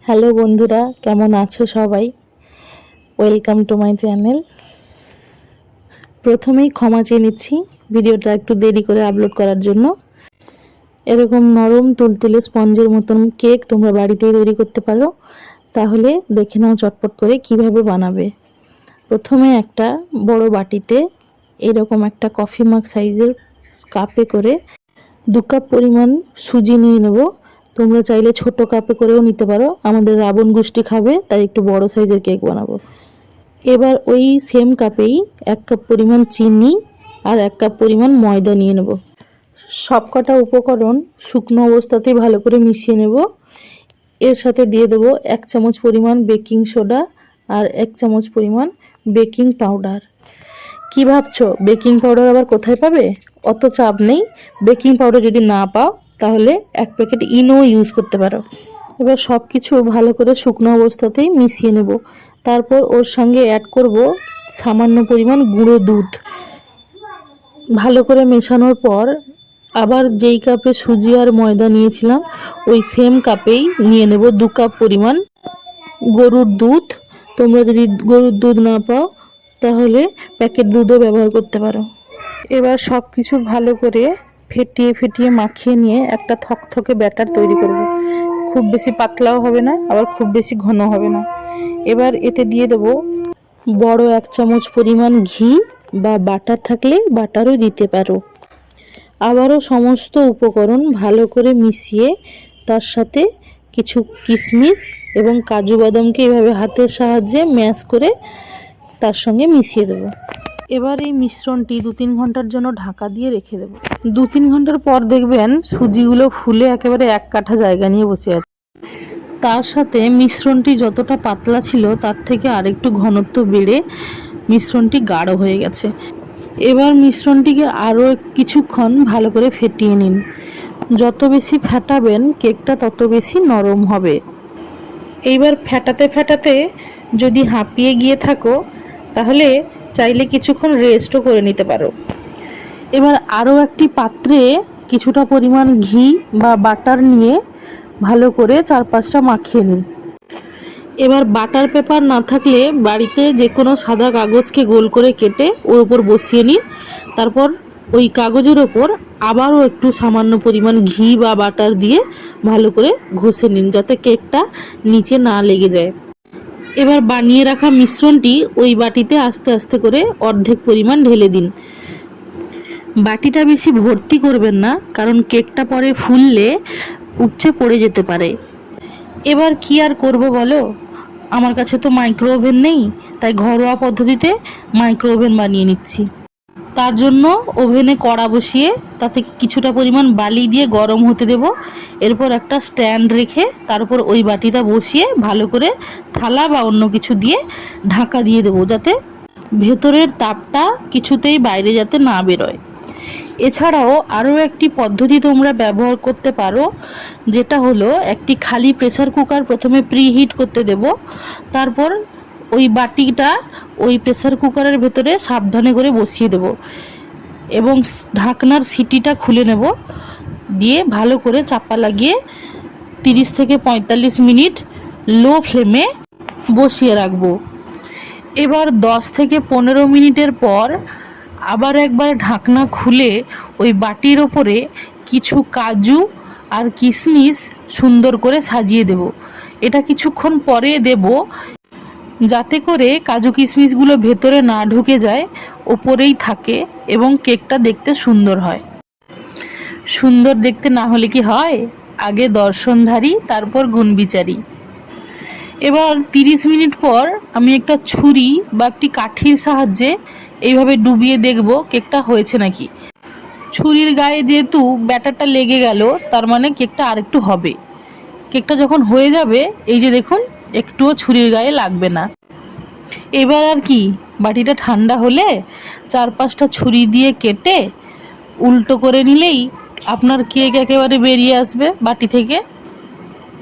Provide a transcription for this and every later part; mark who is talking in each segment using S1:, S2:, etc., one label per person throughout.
S1: Hello বন্ধুরা, কেমন আছো সবাই? Welcome to my channel. প্রথমেই ক্ষমা চেয়ে নিচ্ছি ভিডিওটা একটু দেরি করে আপলোড করার জন্য। এরকম নরম তুলতুলে স্পঞ্জের মতন কেক তোমরা বাড়িতেই তৈরি করতে পারো। তাহলে দেখে নাও চটপট করে কিভাবে বানাবে। প্রথমে একটা বড় বাটিতে এরকম একটা কফি মাগ সাইজের কাপে করে 2 কাপ পরিমাণ সুজি নিয়ে নেব। তোমরা চাইলে ছোট কাপে করেও নিতে পারো। আমাদের রাবণ গোষ্ঠী খাবে, তাই একটু বড় সাইজের কেক বানাবো। এবার ওই সেম কাপেই 1 কাপ পরিমাণ চিনি আর 1 কাপ পরিমাণ ময়দা নিয়ে নেব। সবকটা উপকরণ শুকনো অবস্থাতেই ভালো করে মিশিয়ে নেব। এর সাথে দিয়ে দেব 1 চামচ পরিমাণ বেকিং সোডা আর 1 চামচ পরিমাণ বেকিং পাউডার। কি ভাবছো বেকিং পাউডার আবার কোথায় পাবে? অত চাপ নেই। বেকিং পাউডার যদি না পাও তাহলে 1 প্যাকেট ইনো ইউজ করতে পারো। এবার সব কিছু ভালো করে শুকনো অবস্থাতেই মিশিয়ে নেব। তারপর ওর সঙ্গে অ্যাড করব সামান্য পরিমাণ গুঁড়ো দুধ। ভালো করে মেশানোর পর আবার যেই কাপে সুজি আর ময়দা নিয়েছিলাম ওই সেম কাপেই নিয়ে নেব 2 কাপ পরিমাণ গরুর দুধ। তোমরা যদি গরুর দুধ না পাও তাহলে প্যাকেট দুধও ব্যবহার করতে পারো। এবার সব কিছু ভালো করে ফেটিয়ে ফেটিয়ে মাখিয়ে নিয়ে একটা থকথকে ব্যাটার তৈরি করব। খুব বেশি পাতলাও হবে না, আবার খুব বেশি ঘন হবে না। এবার এতে দিয়ে দেব বড় 1 চামচ পরিমাণ ঘি, বা বাটার থাকলে বাটারও দিতে পারো। আবারও সমস্ত উপকরণ ভালো করে মিশিয়ে তার সাথে কিছু কিশমিশ এবং কাজু বাদামকে এভাবে হাতের সাহায্যে ম্যাশ করে তার সঙ্গে মিশিয়ে দেব। এবার এই মিশ্রণটি 2-3 ঘন্টার জন্য ঢাকা দিয়ে রেখে দেব। 2-3 ঘন্টার পর দেখবেন সুজিগুলো ফুলে একেবারে এক কাঠা জায়গা নিয়ে বসে আছে। তার সাথে মিশ্রণটি যতটা পাতলা ছিল তার থেকে আরেকটু ঘনত্ব বেড়ে মিশ্রণটি গাঢ় হয়ে গেছে। এবার মিশ্রণটিকে আরও কিছুক্ষণ ভালো করে ফেটিয়ে নিন। যত বেশি ফেটাবেন কেকটা তত বেশি নরম হবে। এইবার ফেটাতে ফেটাতে যদি হাঁপিয়ে গিয়ে থাকো তাহলে চাইলে কিছুক্ষণ রেস্টও করে নিতে পারো। এবার আরও একটি পাত্রে কিছুটা পরিমাণ ঘি বা বাটার নিয়ে ভালো করে চারপাশটা মাখিয়ে নিন। এবার বাটার পেপার না থাকলে বাড়িতে যে কোনো সাদা কাগজকে গোল করে কেটে ওর উপর বসিয়ে নিন। তারপর ওই কাগজের ওপর আবারও একটু সামান্য পরিমাণ ঘি বা বাটার দিয়ে ভালো করে ঘষে নিন, যাতে কেকটা নিচে না লেগে যায়। এবার বানিয়ে রাখা মিশ্রণটি ওই বাটিতে আস্তে আস্তে করে অর্ধেক পরিমাণ ঢেলে দিন। বাটিটা বেশি ভর্তি করবেন না, কারণ কেকটা পরে ফুললে উপচে পড়ে যেতে পারে। এবার কি আর করব বলো, আমার কাছে তো মাইক্রো ওভেন নেই, তাই ঘরোয়া পদ্ধতিতে মাইক্রো ওভেন বানিয়ে নিচ্ছি। তার জন্য ওভেনে কড়া বসিয়ে তাতে কিছুটা পরিমাণ বালি দিয়ে গরম হতে দেব। এরপর একটা স্ট্যান্ড রেখে তার উপর ওই বাটিটা বসিয়ে ভালো করে থালা বা অন্য কিছু দিয়ে ঢাকা দিয়ে দেবো, যাতে ভেতরের তাপটা কিছুতেই বাইরে যাতে না বেরোয়। এছাড়াও আরও একটি পদ্ধতি তোমরা ব্যবহার করতে পারো, যেটা হলো একটি খালি প্রেসার কুকার প্রথমে প্রিহিট করতে দেব। তারপর ওই বাটিটা ওই প্রেসার কুকারের ভেতরে সাবধানে করে বসিয়ে দেব এবং ঢাকনার সিটিটা খুলে নেব। দিয়ে ভালো করে চাপা লাগিয়ে 30 থেকে 45 মিনিট লো ফ্লেমে বসিয়ে রাখবো। এবার 10 থেকে 15 মিনিটের পর আবার একবার ঢাকনা খুলে ওই বাটির ওপরে কিছু কাজু আর কিশমিশ সুন্দর করে সাজিয়ে দেব। এটা কিছুক্ষণ পরে দেব, যাতে করে কাজু কিশমিশগুলো ভেতরে না ঢুকে যায়, ওপরেই থাকে এবং কেকটা দেখতে সুন্দর হয়। সুন্দর দেখতে না হলে কি হয়? আগে দর্শনধারী তারপর গুণবিচারী। এবার 30 মিনিট পর আমি একটা ছুরি বা একটি কাঠির সাহায্যে এইভাবে ডুবিয়ে দেখব কেকটা হয়েছে নাকি। ছুরির গায়ে যেহেতু ব্যাটারটা লেগে গেল, তার মানে কেকটা আরেকটু হবে। কেকটা যখন হয়ে যাবে, এই যে দেখুন, একটুও ছুরির গায়ে লাগবে না। এবার আর কি, বাটিটা ঠান্ডা হলে 4-5টা ছুরি দিয়ে কেটে উল্টো করে নিলেই আপনার কেক একেবারে বেরিয়ে আসবে বাটি থেকে।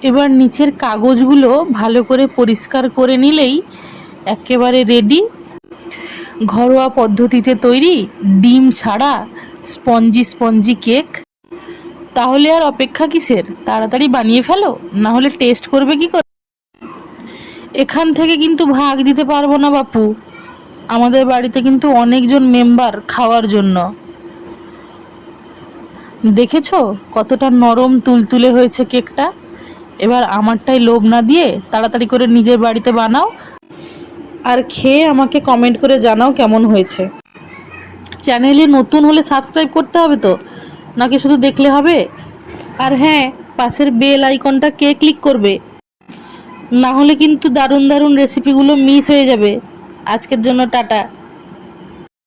S1: এবার নিচের কাগজগুলো ভালো করে পরিষ্কার করে নিলেই একেবারে রেডি ঘরোয়া পদ্ধতিতে তৈরি ডিম ছাড়া স্পঞ্জি স্পঞ্জি কেক। তাহলে আর অপেক্ষা কিসের? তাড়াতাড়ি বানিয়ে ফেলো, না হলে টেস্ট করবে কি করে? এখান থেকে কিন্তু ভাগ দিতে পারবো না বাপু, আমাদের বাড়িতে কিন্তু অনেকজন মেম্বার খাওয়ার জন্য। দেখেছো কতটা নরম তুলতুলে হয়েছে কেকটা। এবার আমারটাই লোভ না দিয়ে তাড়াতাড়ি করে নিজের বাড়িতে বানাও, আর খেয়ে আমাকে কমেন্ট করে জানাও কেমন হয়েছে। চ্যানেলে নতুন হলে সাবস্ক্রাইব করতে হবে তো, নাকি শুধু দেখলে হবে? আর হ্যাঁ, পাশের বেল আইকনটা কে ক্লিক করবে, না হলে কিন্তু দারুণ দারুণ রেসিপিগুলো মিস হয়ে যাবে। আজকের জন্য টাটা।